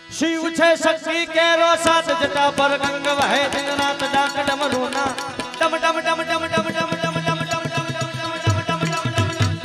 शिव छे शक्ति केरो साथ जटा पर गंग वहे दिन रात डाक डमरूना डम डम डम डम डम डम डम डम डम डम डम डम डम डम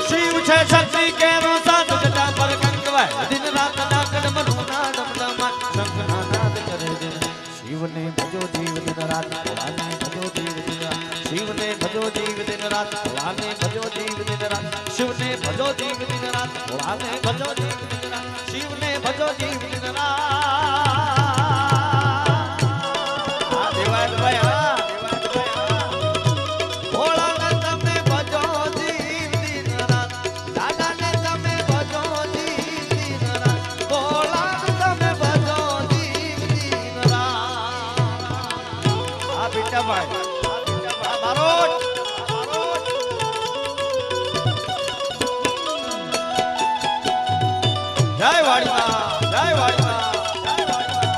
शिव छे शक्ति केरो साथ जटा पर गंग वहे दिन रात डाक डमरूना डम डम शंखना नाद करे दिन शिव ने भजो जीव दिन रात भोलाने भजो जीव दिन रात शिव ने भजो जीव दिन रात भोलाने भजो जीव दिन रात शिव ने भजो जीव दिन रात भोलाने भजो जीव दिन रात शिव ने भजो जीव दिन रात देवाय भया भोलाने तमे भजो जीव दिन रात दादा ने तमे भजो जीव दिन रात भोलाने तमे भजो जीव दिन रात आ बेटा भाई मारो जय वाड़ी मां जय वाड़ी मां जय वाड़ी मां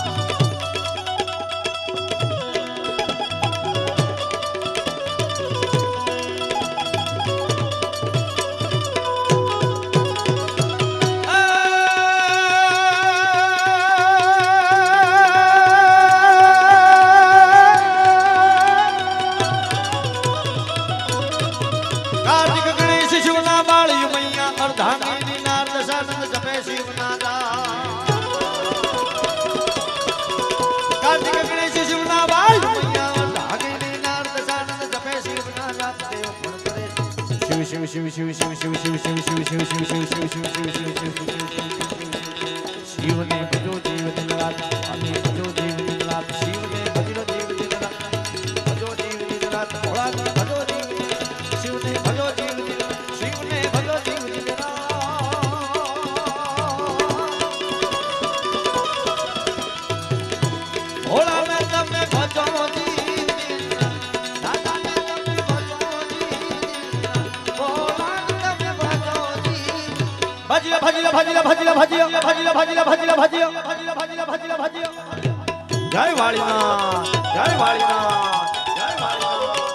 कार्तिक गणेश शिवना बाल मैया और धामी नार दशानंद जपे शिवनादा कार्तिक गणेश शिवना बाल मैया और धामी नार दशानंद जपे शिवनादा देव गुण करे शिव शिव शिव शिव शिव शिव शिव शिव शिव शिव शिव शिव शिव शिव शिव शिव शिव ने भजो जीव दिन रात अने भजो जीव दिन रात शिव ने भजो जीव दिन रात भजो जीव दिन रात भोला ने भजो जीव शिव ने भजो जीव दिन शिव ने भजो जीव दिन भोला ने तमे भजो जीव दिन दादा ने तमे भजो जीव दिन भोला ने तमे भजो जीव भजिया भजिया भजिया भजिया भजिया भजिया भजिया भजिया भजिया भजिया भजिया भजिया भजिया जय वाली मां जय वाली मां जय वाली मां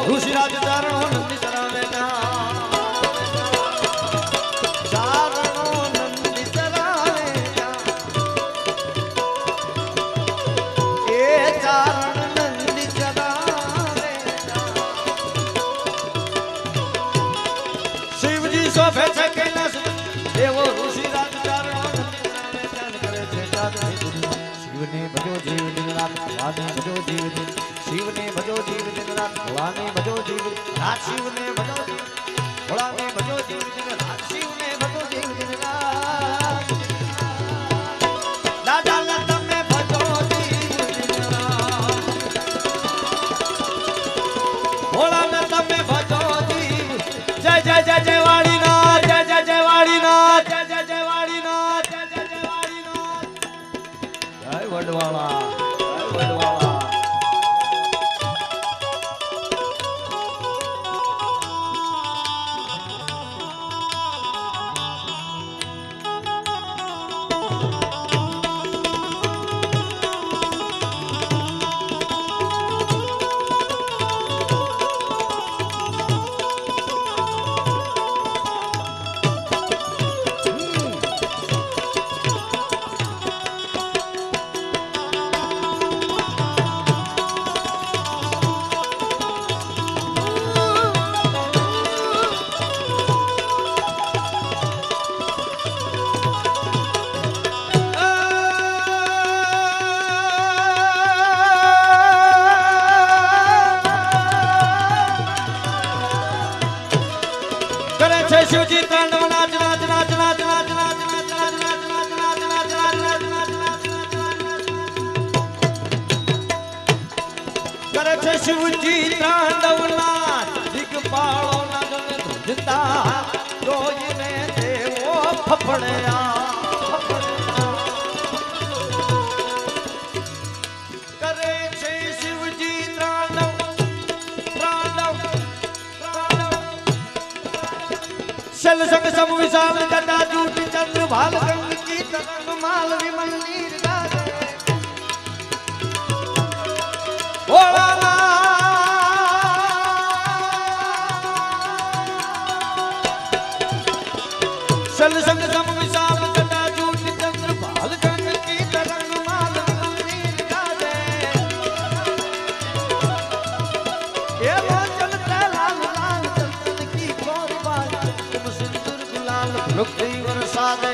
ऋषिराज चारणो नंदी चरावे चारणो नंदी चरावे ए चारण नंदी चरावे शिवजी सोफे छे कैलाश देवो ऋषिराज चारणो नंदी चरावे ध्यान करे छे साधने शिव ने भजो जीव दिन रात वाने भजो जीव दिन शिव ने भजो जीव दिन रात भोला ने भजो जीव रात शिव ने भजो जीव भोला ने भजो जीव दिन रात शिव ने भजो जीव दिन रात दादा लता में भजो जीव दिन रात भोला ने तमे भजो जीव जय जय जय जय वाली नाथ जय जय जय वाली नाथ जय जय जय वाली नाथ जय जय जय वाली नाथ जय वडवाला जय वडवाला શિવજી ત્રાંડવના દિગપાળોના ગમે ધ્રુજતા જોઈને દેવો ફફડ્યા કરે છે શિવજી ત્રાંડવ ત્રાંડવ શલ સંગ સમ વિશાલ જટા જૂટ ચંદ્ર ભાલ ગંગ કી તરંગ માલ વિમલ નીર ગાજે शल संग सम विशाल जटा जूट चंद्र भाल गंग की तरंग माल मंदिर गाजे ये चलते लाल लाल चंदन की गौर बाल तुम सिंदूर गुलाल लुक्ति वर्षा दे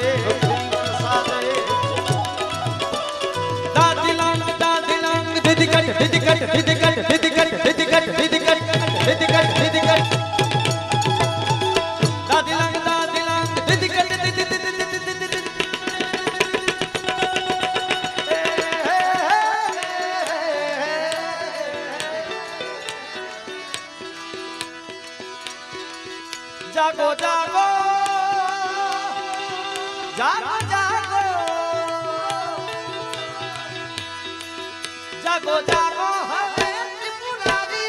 दादी लांग दिदिकट दिदिकट दिदिकट दिदिकट दिदिकट दिदिकट दिदिकट दिदिकट दादी लांग दिदिकट जागो जागो जागो जागो जागो जागो हरे त्रिपुरारी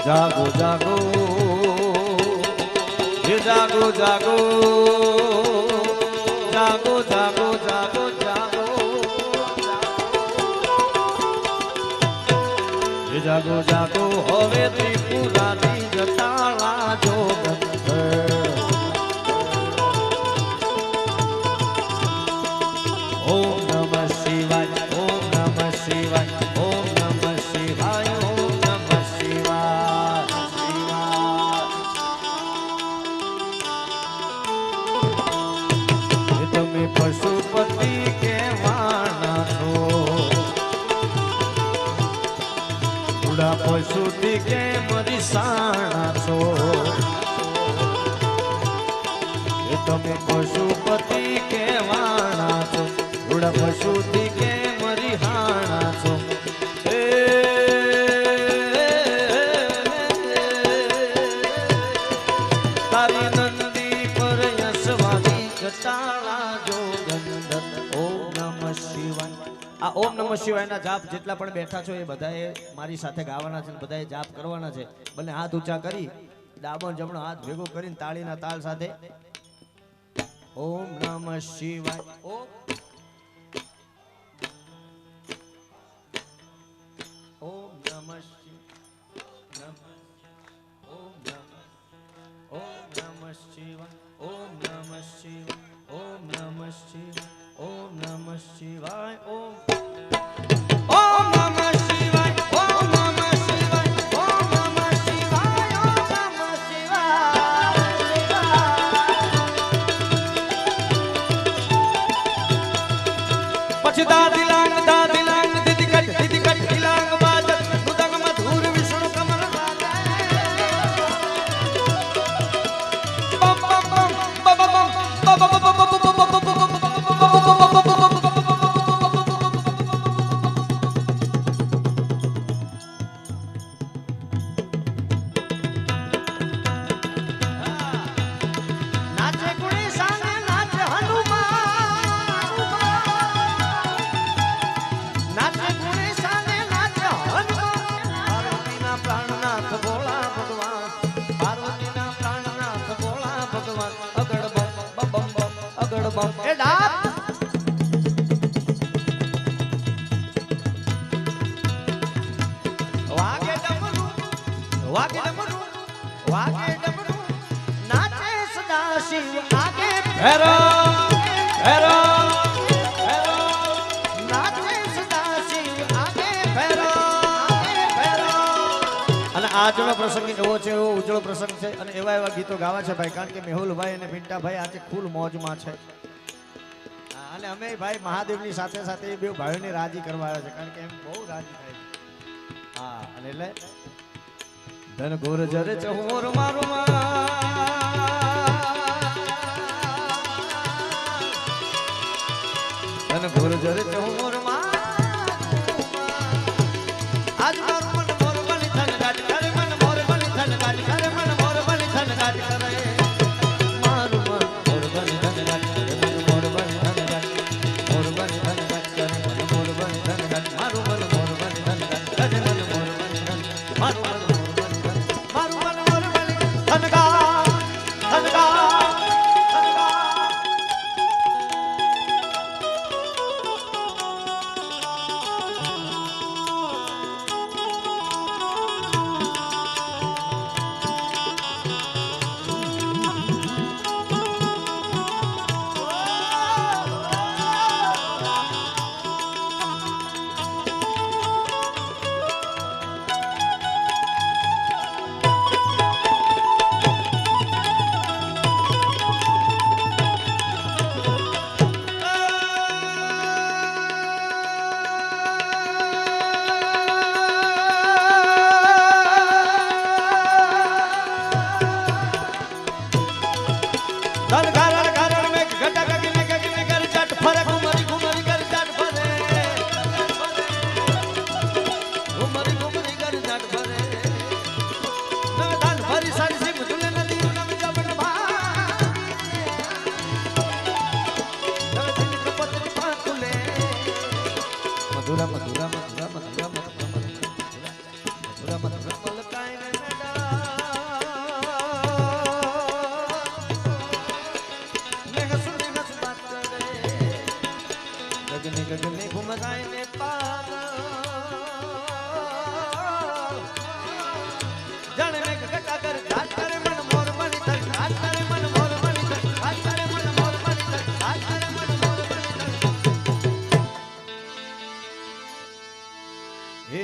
जागो जागो ये जागो जागो जागो जागो जागो जागो ये जागो जागो होवे त्रिपुरारी जटाला जोगंध ओम नमः शिवाय ओम नमः शिवाय ओम नमः शिवाय ओम नमः शिवाय शिवाय તમે પશુપતિ કહેવાના છો બુડા પશુથી કેમ રિસાણા છો તમે પશુપતિ કહેવાના છો બુડા પશુથી કેમ રિહાણા છો તારી નંદી પર યશવાદી જટાળા જોગંધ ઓમ નમઃ શિવાય આ ઓમ નમઃ શિવાયના જાપ જેટલા પણ બેઠા છો એ બધાએ મારી સાથે ગાવાના છે બધાએ જાપ કરવાના છે બંને હાથ ઊંચા કરી ડાબો જમણો હાથ ભેગો કરીને તાળીના તાલ સાથે ઓમ નમઃ શિવાય ઓમ નમઃ શિવાય ઓમ નમઃ શિવાય ઓમ નમઃ શિવાય ઓમ નમઃ શિવાય ઓમ નમઃ શિવાય ઓમ નમઃ શિવાય ઓમ નમઃ શિવાય ઓમ નમઃ શિવાય ઓમ નમઃ શિવાય પછી દાદી લાંગ દિદિકટ દિદિકટ દિલાંગ બાજત મૃદંગ મધુર વિષ્ણુ કમર વાગે બમ બમ બમ બમ નાચે ગુણી સામે નાચે હનુમાન નાચે ગુણી સામે નાચે હનુમાન પાર્વતીના પ્રાણનાથ ભોળા ભગવાન પાર્વતીના પ્રાણનાથ ભોળા ભગવાન અગડ બમ બમ બમ અગડ બમ એ ડાપ વાગે ડમરૂ વાગે ડમરૂ વાગે ડમરૂ નાચે સદા શિવ આગે ભેરો ભેરો ભેરો નાચે સદા શિવ આગે ભેરો ભેરો અને આજનો પ્રસંગ એવો છે એવો ઉજળો પ્રસંગ છે અને એવા એવા ગીતો ગાવા છે ભાઈ કારણ કે મેહુલભાઈ અને પિન્ટાભાઈ આજે ફૂલ મોજમાં છે અને અમે ભાઈ મહાદેવની સાથે સાથે એ બે ભાઈઓને રાજી કરવા આવ્યા છે કારણ કે એમ બહુ રાજી થાય છે હા અને એટલે ધન ઘોર જરે ચહોર મારું ગુજર ચોર આજ મારું મન મોર બની થન ગાટ કરે મન મોર બની થન ગાટ કરે મન મોર બની થન ગાટ કરે મારું મન મોર બની થન ગાટ કરે મન મોર બની થન ગાટ મોર બની થન ગાટ કરે મન મોર બની થન ગાટ મારું મન મોર બની થન ગાટ કરે મન મોર બની થન મારું મન મોર બની થન મારું મન મોર બની થન ગાટ થન ગાટ મધુરા મધુરા મધુરા મધુરા મધુરા મધુરા મલકાય રે મેડા ને સુની નસ બાત કરે ગગને ગગને ઘુમરાય ને પાર જાણે મે ગટા કર ઘાટ કરે મન મોર બની થર ઘાટ કરે મન મોર બની થર ઘાટ કરે મન મોર બની થર ઘાટ કરે મન મોર બની થર હે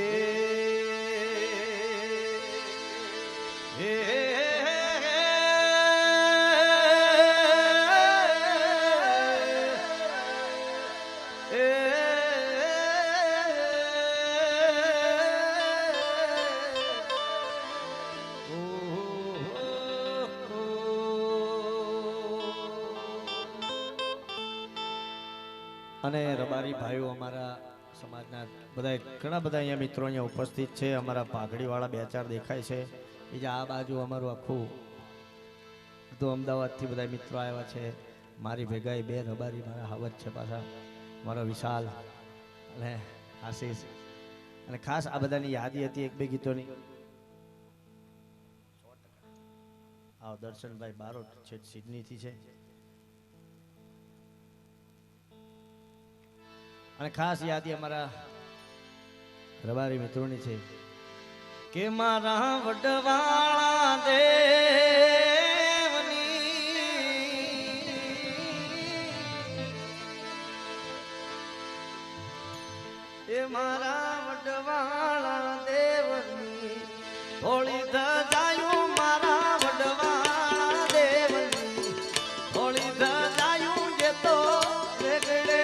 હે અને રબારી ભાઈઓ અમારા સમાજના બધા ઘણા બધા અહીંયા મિત્રો અહીંયા ઉપસ્થિત છે અમારા પાઘડીવાળા બે ચાર દેખાય છે બીજા આ બાજુ અમારું આખું તો અમદાવાદથી બધા મિત્રો આવ્યા છે મારી ભેગાઈ બે રબારી મારા હાવત છે પાછા મારો વિશાલ અને આશીષ અને ખાસ આ બધાની યાદી હતી એક બે ગીતોની આવો દર્શનભાઈ બારોટ છે સિડનીથી છે અને ખાસ યાદી અમારા રબારી મિત્રોની છે કે મારા વડવાળા દેવની એ મારા વડવાળા દેવની થોડી ધજાયું મારા વડવાળા દેવની થોડી ધજાયું જે તો વેગળે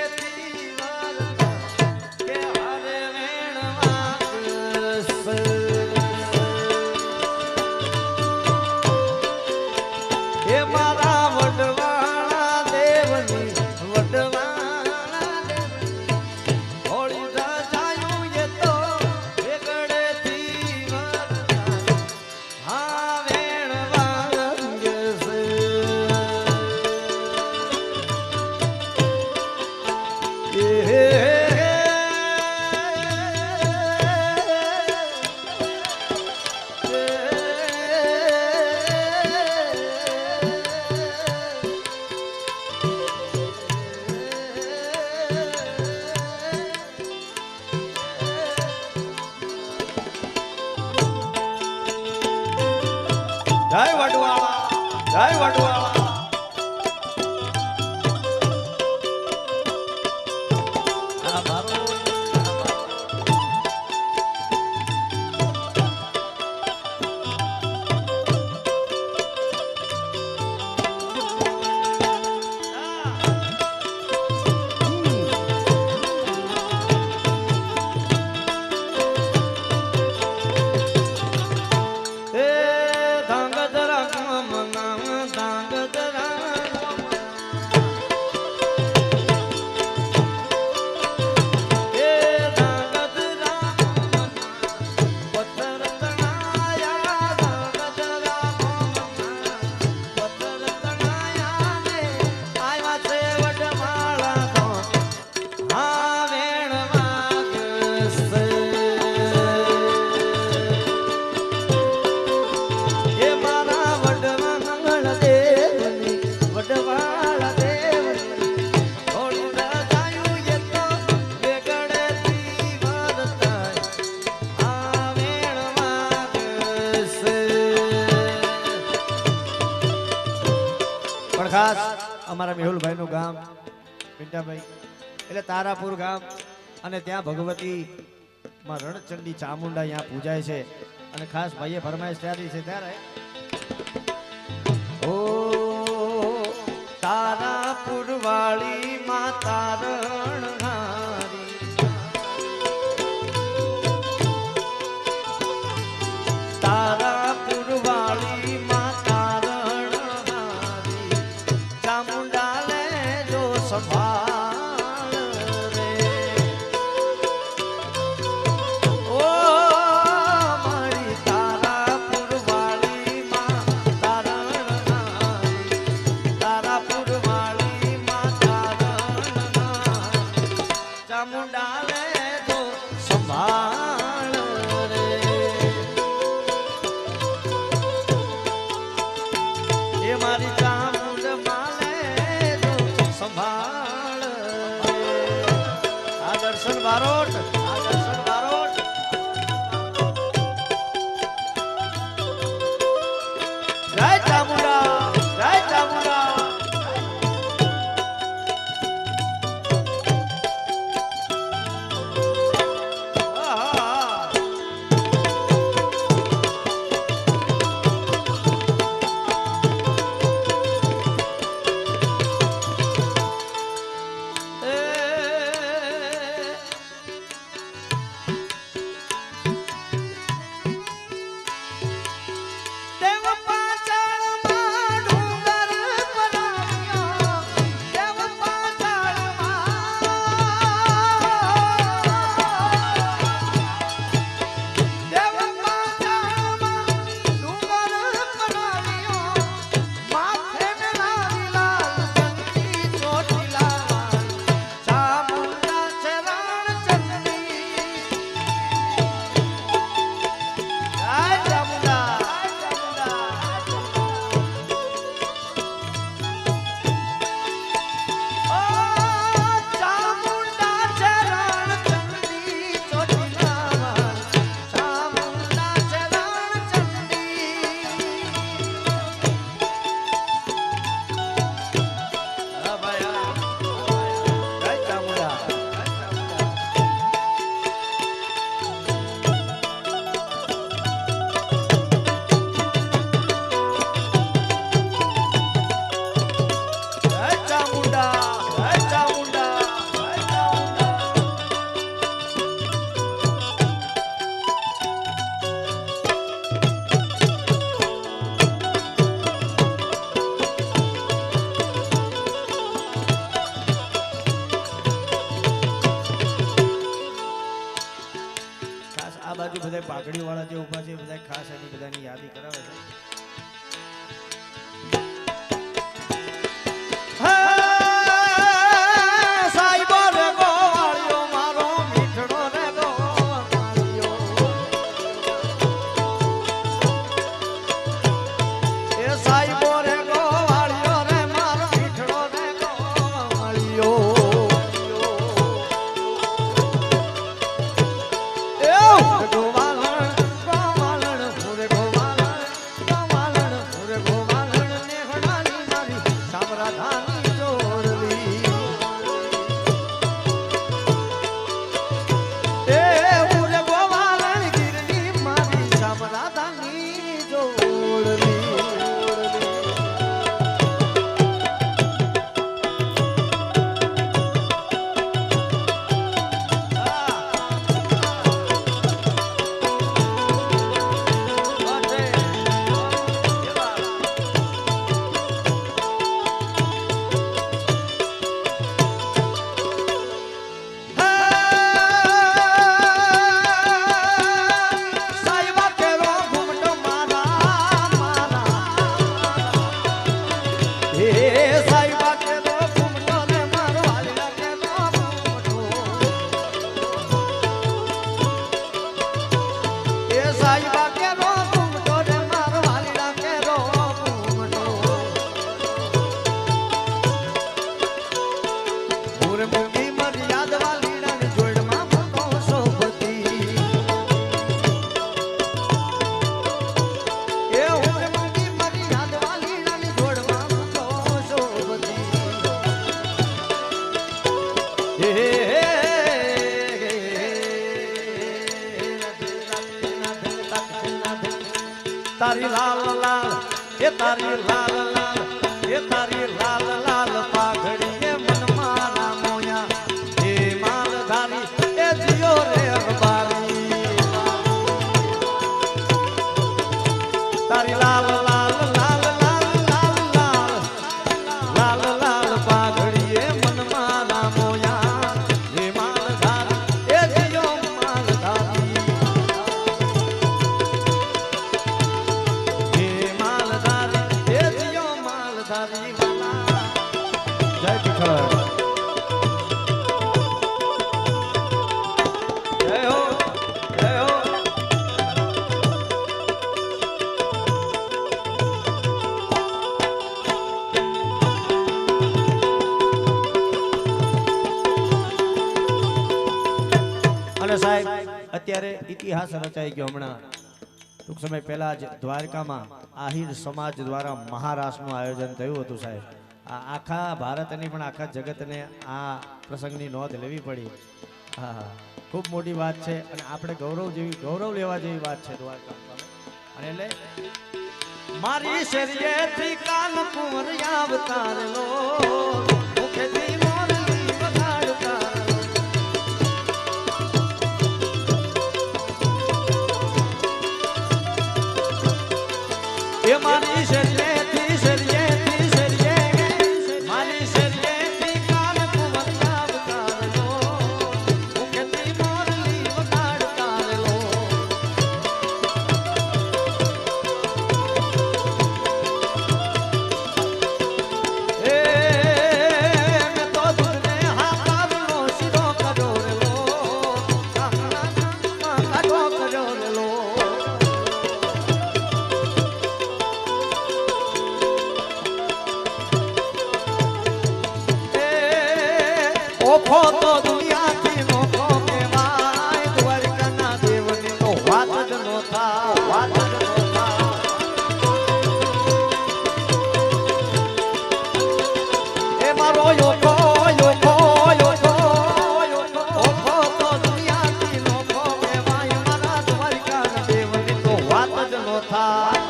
જય વડવાળા જય વડવાળા ધાંગધરા ખાસ અમારા મેહુલભાઈ નું ગામ પિંટાભાઈ એટલે તારાપુર ગામ અને ત્યાં ભગવતી માં રણચંડી ચામુંડા અહીંયા પૂજાય છે અને ખાસ ભાઈએ ફરમાઈશ ત્યારે છે ત્યારે ઓ તારાપુર વાળી માતા રણહારી તારાપુર વાળી માતા રણહારી ચામુંડા લેજો સંભાળ રે ઓ મારી તારાપુર વાળી માતા રણહારી તારાપુર વાળી માતા રણહારી ચામુંડા લેજો સંભાળ રે એ મારી ચામુંડ માલે જો સંભાળ આ દર્શન બારોટ જય ચામુંડા જય ચામુંડા આ બાજુ બધા પાઘડી વાળા જે ઉભા છે બધા ખાસ એની બધાની યાદી કરાવે છે સાઈબો રે ગોવાળિયો મારો મીઠડો રે ગોવાળિયો એ સાઈબો રે ગોવાળિયો રે મારો મીઠડો રે ગોવાળિયો તારી લાલ લાલ એ તારી લાલ લાલ એ તારી લાલ લાલ પાઘડી એ મનમાં ના મોયા એ માલધારી એ જીયો રે અરબારી તારી લાલ લાલ લાલ લાલ લાલ લાલ લાલ લાલ પાઘડી એ મનમાં ના મોયા એ માલધારી એ જીયો માલધારી એ માલધારી એ જીયો માલધારી વાલા જય પિઠળ જય હો જય હો અને સાહેબ અત્યારે ઇતિહાસ રચાઈ ગયો હમણાં ટૂંક સમય પહેલા જ દ્વારકામાં આહિર સમાજ દ્વારા મહારાસનું આયોજન થયું હતું સાહેબ આ આખા ભારતની પણ આખા જગતને આ પ્રસંગની નોંધ લેવી પડી હા હા ખૂબ મોટી વાત છે અને આપણે ગૌરવ લેવા જેવી વાત છે દ્વારકા અને એટલે મારી શરીરેથી કાન કુંવર આવતાર લો મુખેથી મોરલી વગાડતા એ મારી શરીરેથી મારી શરીરેથી કાન કુંવર આવતાર લો મુખેથી મોરલી વગાડતા લો એ મેં તો દૂધને હાથાવનો શીરો કર્યો રે લો કાકડા કાઢો કર્યો રે લો ઓખો તો દુનિયાથી નોખો કહેવાય દ્વારકાના દેવની તો વાત જ નો થાય વાત જ નો થાય એ મારો ઓખો તો દુનિયાથી નોખો કહેવાય મારા દ્વારકાના દેવની તો વાત જ નો થાય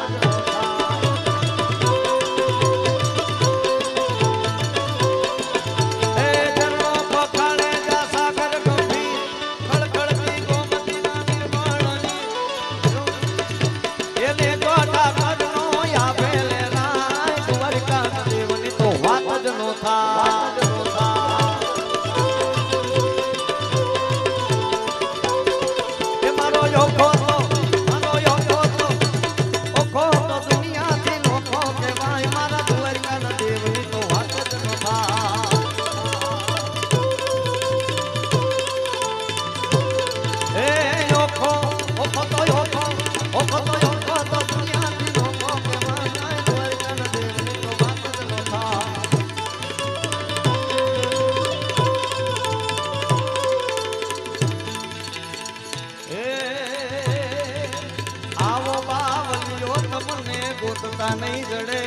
નહીં જડે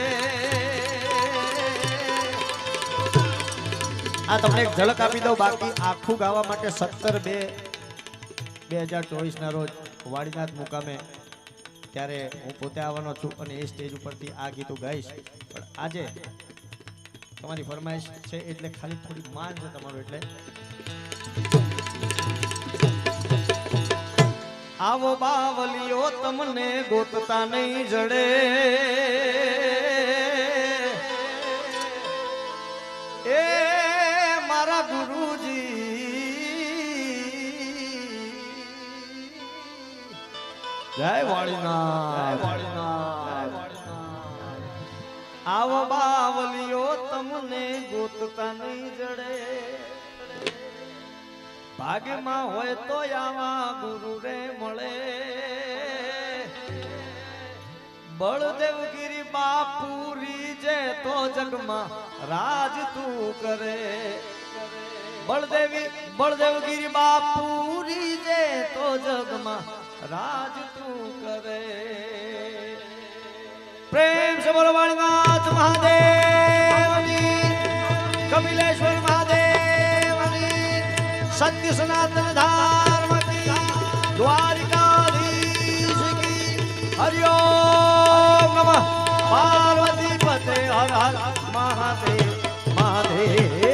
આ તમને એક ઝલક આપી દઉં બાકી આખું ગાવા માટે 17/2/2024 ના રોજ વાડીનાથ મુકામે ત્યારે હું પોતે આવવાનો છું અને એ સ્ટેજ ઉપરથી આ ગીતો ગાઈશ પણ આજે તમારી ફરમાઈશ છે એટલે ખાલી થોડી માન છે તમારું એટલે આવો બાવલીઓ તમને ગોતતા નહીં જડે એ મારા ગુરુજી જય વાળીનાથ આવો બાવલીઓ તમને ગોતતા નહીં જડે ભાગ્યમાં હોય તો આવા ગુરુ રે મળે બળદેવગીરી બાપુરી જે તો જગમાં રાજ તું કરે બળદેવગીરી બાપુરી જે તો જગમાં રાજ તું કરે પ્રેમ से बोलो वाणीनाथ महादेवनी कपिलेश्वर महादेवनी सत्य सनातन धर्म की द्वारिकाधीश की हरिओम। પાર્વતી પતે હર હર મહાદેવ મહાદેવ